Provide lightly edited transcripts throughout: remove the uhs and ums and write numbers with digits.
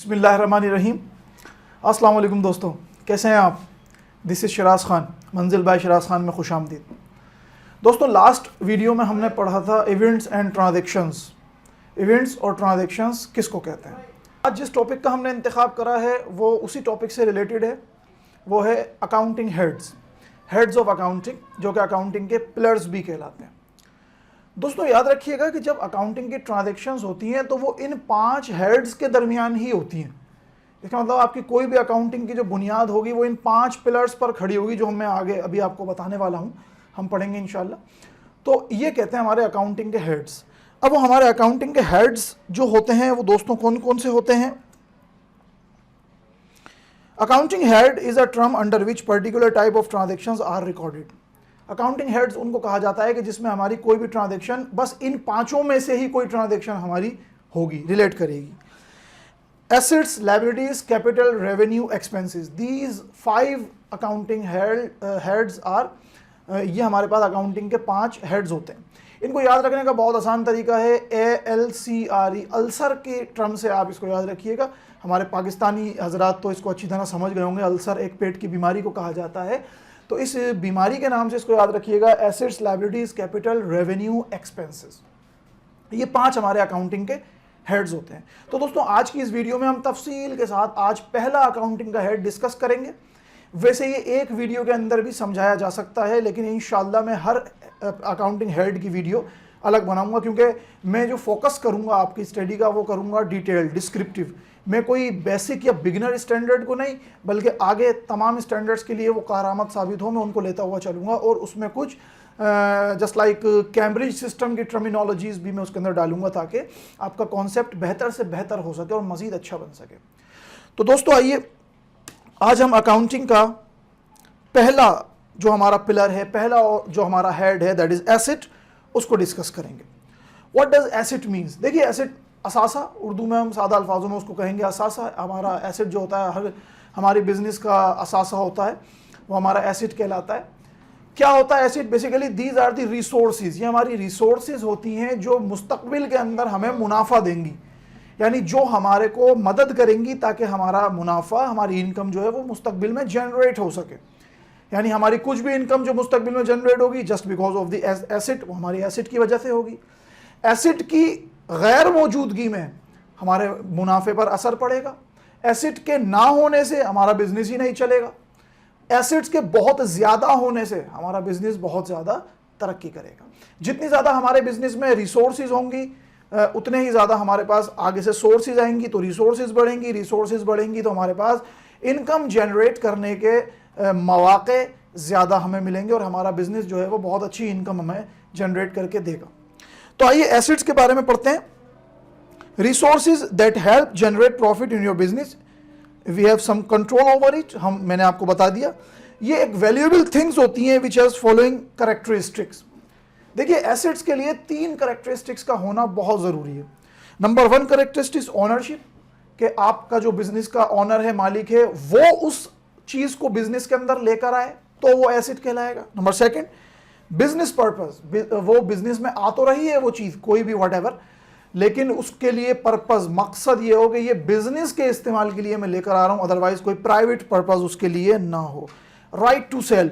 बिस्मिल्लाहिर्रहमानिर्रहीम। अस्सलाम वालेकुम दोस्तों, कैसे हैं आप? दिस इज़ शिराज खान, मंजिल बाय शिराज खान में खुश आमदीद। दोस्तों, लास्ट वीडियो में हमने पढ़ा था इवेंट्स एंड ट्रांजैक्शंस। इवेंट्स और ट्रांजैक्शंस किसको कहते हैं? आज जिस टॉपिक का हमने इंतखाब करा है वो उसी टॉपिक से रिलेटेड है। वो है अकाउंटिंग हेड्स ऑफ अकाउंटिंग, जो कि अकाउंटिंग के पिलर्स भी कहलाते हैं। दोस्तों, याद रखिएगा कि जब अकाउंटिंग की ट्रांजैक्शंस होती हैं तो वो इन 5 हेड्स के दरमियान ही होती हैं। इसका मतलब आपकी कोई भी अकाउंटिंग की जो बुनियाद होगी वो इन 5 पिलर्स पर खड़ी होगी, जो मैं आगे अभी आपको बताने वाला हूं, हम पढ़ेंगे इंशाल्लाह। तो ये कहते हैं हमारे अकाउंटिंग के हेड्स। अब वो हमारे अकाउंटिंग के हेड्स जो होते हैं वो दोस्तों कौन कौन से होते हैं? Accounting head is a term under which particular type of transactions are recorded. Accounting heads उनको कहा जाता है कि जिसमें हमारी कोई भी ट्रांजैक्शन, बस इन 5 में से ही कोई ट्रांजैक्शन हमारी होगी, रिलेट करेगी। Assets, liabilities, capital, revenue, expenses, these 5 accounting heads are, ये हमारे पास अकाउंटिंग के 5 हेड्स होते हैं। इनको याद रखने का बहुत आसान तरीका है, ALCRE, अल्सर के टर्म से आप इसको याद रखिएगा। हमारे पाकिस्तानी हजरात तो इसको अच्छी तरह समझ गए होंगे। अल्सर एक पेट की बीमारी को कहा जाता है, तो इस बीमारी के नाम से इसको याद रखिएगा। Assets, liabilities, capital, revenue, expenses, ये 5 हमारे अकाउंटिंग के हेड्स होते हैं। तो दोस्तों, आज की इस वीडियो में हम तफसील के साथ आज पहला अकाउंटिंग का हेड डिस्कस करेंगे। वैसे ये एक वीडियो के अंदर भी समझाया जा सकता है, लेकिन इंशाल्लाह मैं हर अकाउंटिंग हेड की वीडियो अलग बनाऊंगा, क्योंकि मैं जो फोकस करूंगा आपकी स्टडी का वो करूंगा डिटेल, डिस्क्रिप्टिव। मैं कोई बेसिक या बिगिनर स्टैंडर्ड को नहीं, बल्कि आगे तमाम स्टैंडर्ड्स के लिए वो कारआमद साबित हो, मैं उनको लेता हुआ चलूँगा। और उसमें कुछ जस्ट लाइक कैम्ब्रिज सिस्टम की टर्मिनोलॉजीज भी मैं उसके अंदर डालूंगा, ताकि आपका कॉन्सेप्ट बेहतर से बेहतर हो सके और मज़ीद अच्छा बन सके। तो दोस्तों, आइए आज हम अकाउंटिंग का पहला जो हमारा पिलर है, पहला जो हमारा हेड है, दैट इज़ एसेट, उसको डिस्कस करेंगे। What does asset means? देखिए, एसेट असासा, उर्दू में हम सादा अल्फाजों में उसको कहेंगे असासा। हमारा एसेट जो होता है, हर हमारी बिजनेस का असासा होता है, वो हमारा एसेट कहलाता है। क्या होता है asset? Basically these are the resources, ये हमारी रिसोर्सेज होती हैं जो मुस्तकबिल के अंदर हमें मुनाफा देंगी, यानी जो हमारे को मदद करेंगी ताकि हमारा मुनाफा, हमारी इनकम जो है वो मुस्तकबिल में जनरेट हो सके। यानी हमारी कुछ भी इनकम जो मुस्तकबिल में जनरेट होगी just because of the asset, वो हमारी एसेट की वजह से होगी। एसेट की गैर मौजूदगी में हमारे मुनाफे पर असर पड़ेगा। एसेट के ना होने से हमारा बिजनेस ही नहीं चलेगा। एसेट्स के बहुत ज़्यादा होने से हमारा बिजनेस बहुत ज़्यादा तरक्की करेगा। जितनी ज़्यादा हमारे बिजनेस में रिसोर्सेज होंगी, उतने ही ज़्यादा हमारे पास आगे से सोर्सेज आएंगी, तो रिसोर्सेज बढ़ेंगी, रिसोर्सेज बढ़ेंगी तो हमारे पास इनकम जनरेट करने के मौके ज़्यादा हमें मिलेंगे और हमारा बिजनेस जो है वो बहुत अच्छी इनकम हमें जनरेट करके देगा। तो आइए एसेट्स के बारे में पढ़ते हैं। Resources that help generate profit in your business, we have some control over it. मैंने आपको बता दिया, ये एक वैल्यूएबल थिंग्स होती हैं विच हैज फॉलोइंग कैरेक्टरिस्टिक्स। देखिए, एसेट्स के लिए 3 कैरेक्टरिस्टिक्स का होना बहुत ज़रूरी है। नंबर 1 कैरेक्टरिस्टिक्स ओनरशिप, कि आपका जो बिजनेस का ओनर है, मालिक है, वो उस चीज़ को बिजनेस के अंदर लेकर आए तो वो एसेट कहलाएगा। नंबर 2 बिजनेस पर्पस, वो बिजनेस में आ तो रही है वो चीज़, कोई भी व्हाटएवर, लेकिन उसके लिए पर्पस, मकसद ये हो कि ये बिजनेस के इस्तेमाल के लिए मैं लेकर आ रहा हूँ, अदरवाइज कोई प्राइवेट पर्पस उसके लिए ना हो। राइट टू सेल,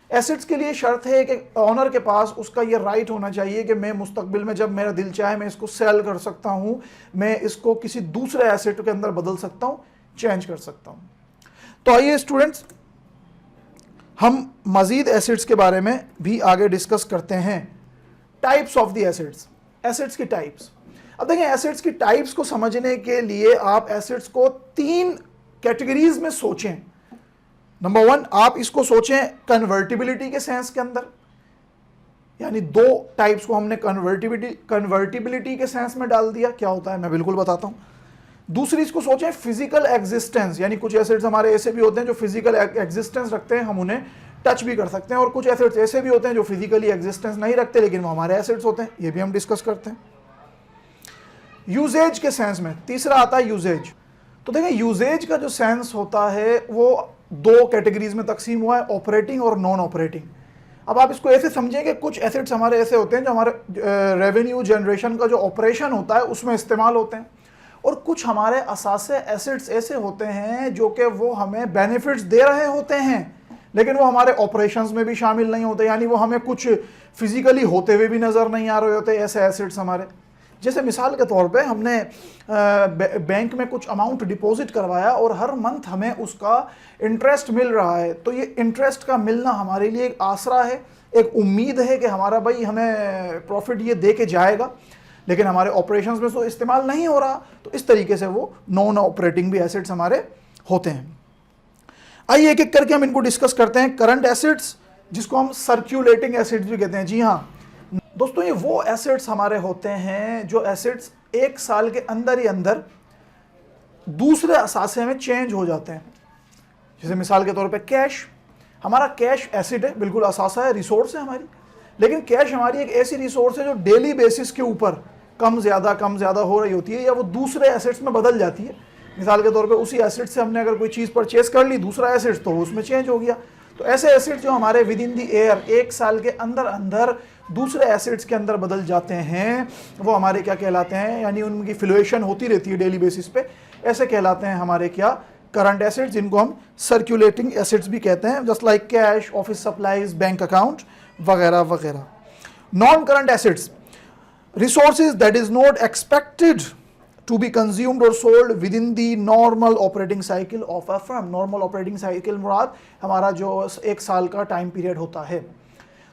एसेट्स के लिए शर्त है कि ऑनर के पास उसका ये राइट होना चाहिए कि मैं मुस्तकबिल में जब मेरा दिल चाहे मैं इसको सेल कर सकता हूँ, मैं इसको किसी दूसरे एसेट के अंदर बदल सकता हूँ, चेंज कर सकता हूँ। तो आइए स्टूडेंट्स, हम मजीद एसेट्स के बारे में भी आगे डिस्कस करते हैं। Types of the assets, assets की टाइप्स। अब देखें, एसेट्स की टाइप्स को समझने के लिए आप एसेट्स को 3 कैटेगरीज में सोचें। नंबर 1, आप इसको सोचें कन्वर्टिबिलिटी के सेंस के अंदर, यानी 2 टाइप्स को हमने कन्वर्टिबिलिटी के सेंस में डाल दिया। क्या होता है मैं बिल्कुल बताता हूं। दूसरी इसको सोचें फिजिकल एग्जिस्टेंस, यानी कुछ एसेट्स हमारे ऐसे भी होते हैं जो फिजिकल एग्जिस्टेंस रखते हैं, हम उन्हें टच भी कर सकते हैं, और कुछ एसेट्स ऐसे भी होते हैं जो फिजिकली एग्जिस्टेंस नहीं रखते लेकिन वो हमारे एसेट्स होते हैं, ये भी हम डिस्कस करते हैं। यूजेज के सेंस में तीसरा आता है यूजेज। तो देखें, यूजेज का जो सेंस होता है वो 2 कैटेगरीज में तकसीम हुआ है, ऑपरेटिंग और नॉन ऑपरेटिंग। अब आप इसको ऐसे समझें कि कुछ एसेट्स हमारे ऐसे होते हैं जो हमारे रेवेन्यू जनरेशन का जो ऑपरेशन होता है उसमें इस्तेमाल होते हैं, और कुछ हमारे असासे एसेट्स ऐसे होते हैं जो कि वो हमें बेनिफिट्स दे रहे होते हैं लेकिन वो हमारे ऑपरेशंस में भी शामिल नहीं होते, यानी वो हमें कुछ फिजिकली होते हुए भी नज़र नहीं आ रहे होते ऐसे एसेट्स हमारे। जैसे मिसाल के तौर पे हमने बैंक में कुछ अमाउंट डिपॉजिट करवाया और हर मंथ हमें उसका इंटरेस्ट मिल रहा है, तो ये इंटरेस्ट का मिलना हमारे लिए एक आसरा है, एक उम्मीद है कि हमारा भाई हमें प्रॉफिट ये दे के जाएगा, लेकिन हमारे ऑपरेशंस में तो इस्तेमाल नहीं हो रहा। तो इस तरीके से वो नॉन ऑपरेटिंग भी एसेट्स हमारे होते हैं। आइए एक एक करके हम इनको डिस्कस करते हैं। करंट एसेट्स, जिसको हम सर्क्यूलेटिंग एसेट्स भी कहते हैं। जी हाँ दोस्तों, ये वो एसेट्स हमारे होते हैं जो एसेट्स एक साल के अंदर ही अंदर दूसरे असासे में चेंज हो जाते हैं। जैसे मिसाल के तौर पे कैश, हमारा कैश एसिड है, बिल्कुल असासा है, रिसोर्स है हमारी, लेकिन कैश हमारी एक ऐसी रिसोर्स है जो डेली बेसिस के ऊपर कम ज़्यादा हो रही होती है या वो दूसरे एसेट्स में बदल जाती है। मिसाल के तौर पे उसी एसेट से हमने अगर कोई चीज़ परचेस कर ली, दूसरा एसेट, तो उसमें चेंज हो गया। तो ऐसे एसेट जो हमारे विद इन दी एयर एक साल के अंदर अंदर दूसरे एसेट्स के अंदर बदल जाते हैं, वो हमारे क्या कहलाते हैं, यानी उनकी फ्लुएशन होती रहती है डेली बेसिस पे, ऐसे कहलाते हैं हमारे क्या, करंट एसेट्स, जिनको हम सर्क्यूलेटिंग एसेट्स भी कहते हैं, just like cash, office supplies, bank account वगैरह वगैरह। Non current assets, resources that is not expected to be consumed or sold within the normal operating cycle of a firm। normal operating cycle मुराद हमारा जो एक साल का time period होता है।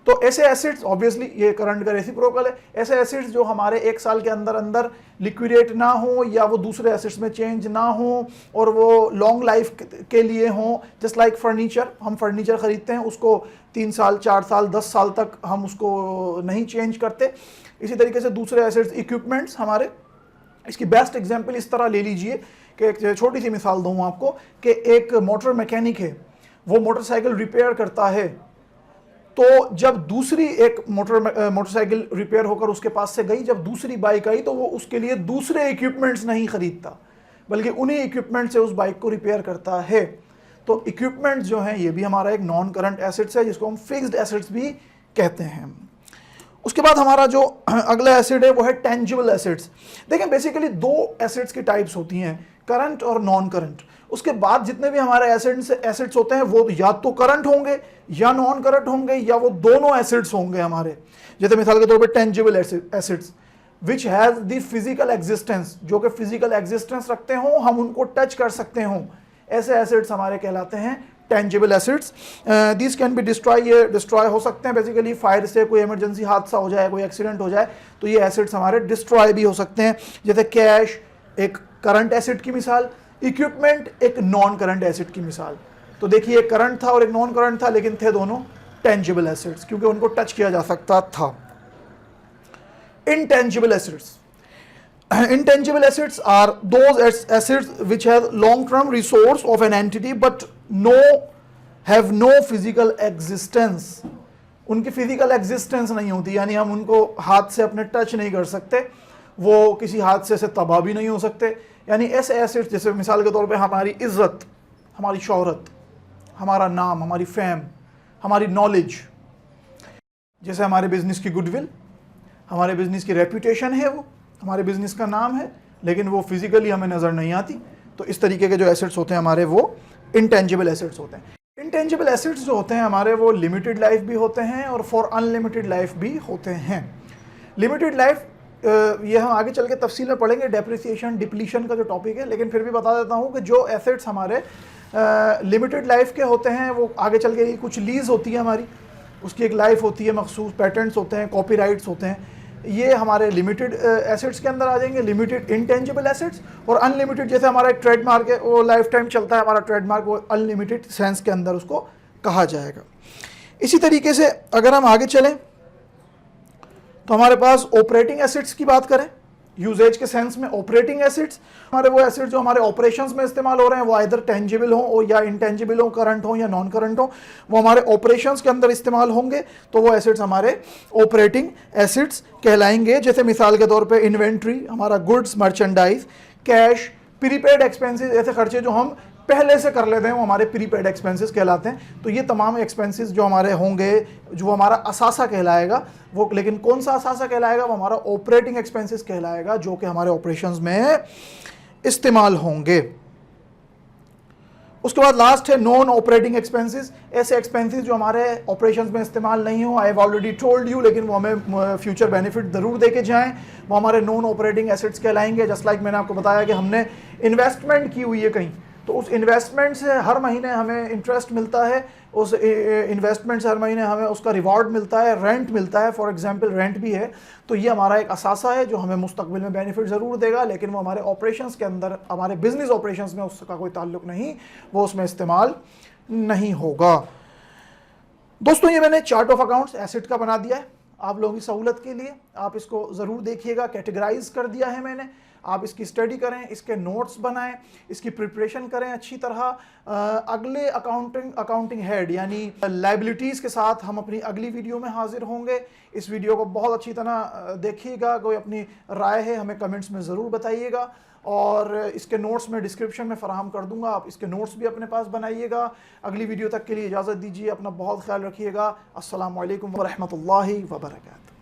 तो ऐसे एसेट्स, ऑब्वियसली ये करंट का रेसिप्रोकल है, ऐसे एसेट्स जो हमारे एक साल के अंदर अंदर लिक्विडेट ना हो या वो दूसरे एसेट्स में चेंज ना हो और वो लॉन्ग लाइफ के लिए हों, जस्ट लाइक फर्नीचर, हम फर्नीचर ख़रीदते हैं, उसको 3 साल 4 साल 10 साल तक हम उसको नहीं चेंज करते। इसी तरीके से दूसरे एसेट्स, इक्विपमेंट्स हमारे, इसकी बेस्ट एग्जांपल इस तरह ले लीजिए कि एक छोटी सी मिसाल दूँ आपको कि एक मोटर मैकेनिक है, वो मोटरसाइकिल रिपेयर करता है, तो जब दूसरी एक मोटरसाइकिल रिपेयर होकर उसके पास से गई, जब दूसरी बाइक आई तो वो उसके लिए दूसरे इक्विपमेंट्स नहीं खरीदता बल्कि उन्हीं इक्विपमेंट से उस बाइक को रिपेयर करता है। तो इक्विपमेंट्स जो हैं ये भी हमारा एक नॉन करंट एसेट्स है, जिसको हम फिक्स्ड एसेट्स भी कहते हैं। उसके बाद हमारा जो अगला एसेट है वो है टेंजिबल एसेट्स। देखें बेसिकली 2 एसेट्स की टाइप्स होती हैं, करंट और नॉन करंट। उसके बाद जितने भी हमारे एसेट्स होते हैं वो या तो करंट होंगे या नॉन करंट होंगे या वो दोनों एसेट्स होंगे हमारे। जैसे मिसाल के तौर पे tangible assets which has the physical existence, जो कि फिजिकल एग्जिस्टेंस रखते हों, हम उनको टच कर सकते हों, ऐसे एसेट्स हमारे कहलाते हैं tangible assets. This can be destroy हो सकते हैं, बेसिकली फायर से कोई इमरजेंसी हादसा हो जाए, कोई एक्सीडेंट हो जाए तो ये एसेट्स हमारे डिस्ट्रॉय भी हो सकते हैं। जैसे कैश एक करंट एसेट की मिसाल, इक्विपमेंट एक नॉन करंट एसेट की मिसाल। तो देखिए एक करंट था और एक नॉन करंट था, लेकिन थे दोनों टेंजिबल एसेट्स क्योंकि उनको टच किया जा सकता था। Intangible assets, intangible assets are those assets which have long term resource of an entity but have no physical existence। उनकी फिजिकल एग्जिस्टेंस नहीं होती, यानी हम उनको हाथ से अपने टच नहीं कर सकते, वो किसी हादसे से तबाह भी नहीं हो सकते। यानी ऐसे एसेट्स जैसे मिसाल के तौर पे हमारी इज्जत, हमारी शोहरत, हमारा नाम, हमारी फेम, हमारी नॉलेज, जैसे हमारे बिजनेस की गुडविल, हमारे बिजनेस की रेपुटेशन है, वो हमारे बिजनेस का नाम है, लेकिन वो फिजिकली हमें नज़र नहीं आती। तो इस तरीके के जो एसेट्स होते हैं हमारे वो इनटेंजिबल एसेट्स होते हैं। इनटेंजिबल एसेट्स जो होते हैं हमारे वो लिमिटेड लाइफ भी होते हैं और फॉर अनलिमिटेड लाइफ भी होते हैं। लिमिटेड लाइफ ये हम आगे चल के तफसील में पढ़ेंगे, डेप्रिसिएशन डिप्लीशन का जो टॉपिक है, लेकिन फिर भी बता देता हूँ कि जो एसेट्स हमारे लिमिटेड लाइफ के होते हैं वो आगे चल के कुछ लीज होती है हमारी, उसकी एक लाइफ होती है, मखसूस पेटेंट्स होते हैं, कॉपीराइट्स होते हैं, ये हमारे लिमिटेड एसेट्स के अंदर आ जाएंगे। लिमिटेड इंटेंजिबल एसेट्स और अनलिमिटेड, जैसे हमारा एक ट्रेडमार्क है वो लाइफ टाइम चलता है हमारा ट्रेडमार्क, वो अनलिमिटेड सेंस के अंदर उसको कहा जाएगा। इसी तरीके से अगर हम आगे चलें तो हमारे पास ऑपरेटिंग एसेट्स की बात करें, यूजेज के सेंस में ऑपरेटिंग एसेट्स हमारे वो एसेट्स जो हमारे ऑपरेशंस में इस्तेमाल हो रहे हैं, वो आइदर टेंजिबल हो या इंटेंजिबल हो, करंट हो या नॉन करंट हो, वो हमारे ऑपरेशंस के अंदर इस्तेमाल होंगे, तो वो एसेट्स हमारे ऑपरेटिंग एसेट्स कहलाएंगे। जैसे मिसाल के तौर पे इन्वेंट्री, हमारा goods, merchandise, cash, prepaid expenses, ऐसे खर्चे जो हम पहले से कर लेते हैं वो हमारे प्रीपेड एक्सपेंसेस कहलाते हैं। तो ये तमाम एक्सपेंसेस जो हमारे होंगे, जो हमारा असासा कहलाएगा वो, लेकिन कौन सा असासा कहलाएगा, वो हमारा ऑपरेटिंग एक्सपेंसेस कहलाएगा, जो कि हमारे ऑपरेशंस में इस्तेमाल होंगे। उसके बाद लास्ट है नॉन ऑपरेटिंग एक्सपेंसेस, ऐसे एक्सपेंसेस जो हमारे ऑपरेशंस में इस्तेमाल नहीं हो, I have already told you, लेकिन वो हमें फ्यूचर बेनिफिट ज़रूर दे के जाएँ, वो हमारे नॉन ऑपरेटिंग एसेट्स कहलाएंगे। जस्ट लाइक मैंने आपको बताया कि हमने इन्वेस्टमेंट की हुई है कहीं, तो उस इन्वेस्टमेंट से हर महीने हमें इंटरेस्ट मिलता है, उस इन्वेस्टमेंट से हर महीने हमें उसका रिवॉर्ड मिलता है, रेंट मिलता है, फॉर एग्जांपल रेंट भी है, तो ये हमारा एक असासा है जो हमें मुस्तकबिल में बेनिफिट ज़रूर देगा, लेकिन वो हमारे ऑपरेशंस के अंदर, हमारे बिजनेस ऑपरेशंस में उसका कोई ताल्लुक नहीं, वो उसमें इस्तेमाल नहीं होगा। दोस्तों ये मैंने चार्ट ऑफ अकाउंट्स एसेट का बना दिया है आप लोगों की सहूलत के लिए, आप इसको ज़रूर देखिएगा, कैटेगराइज कर दिया है मैंने, आप इसकी स्टडी करें, इसके नोट्स बनाएं, इसकी प्रिपरेशन करें अच्छी तरह। अगले अकाउंटिंग हेड यानी लायबिलिटीज़ के साथ हम अपनी अगली वीडियो में हाजिर होंगे। इस वीडियो को बहुत अच्छी तरह देखिएगा, कोई अपनी राय है हमें कमेंट्स में ज़रूर बताइएगा, और इसके नोट्स मैं डिस्क्रिप्शन में फ़राहम कर दूंगा, आप इसके नोट्स भी अपने पास बनाइएगा। अगली वीडियो तक के लिए इजाज़त दीजिए, अपना बहुत ख्याल रखिएगा। अस्सलामु अलैकुम व रहमतुल्लाहि व बरकातहू।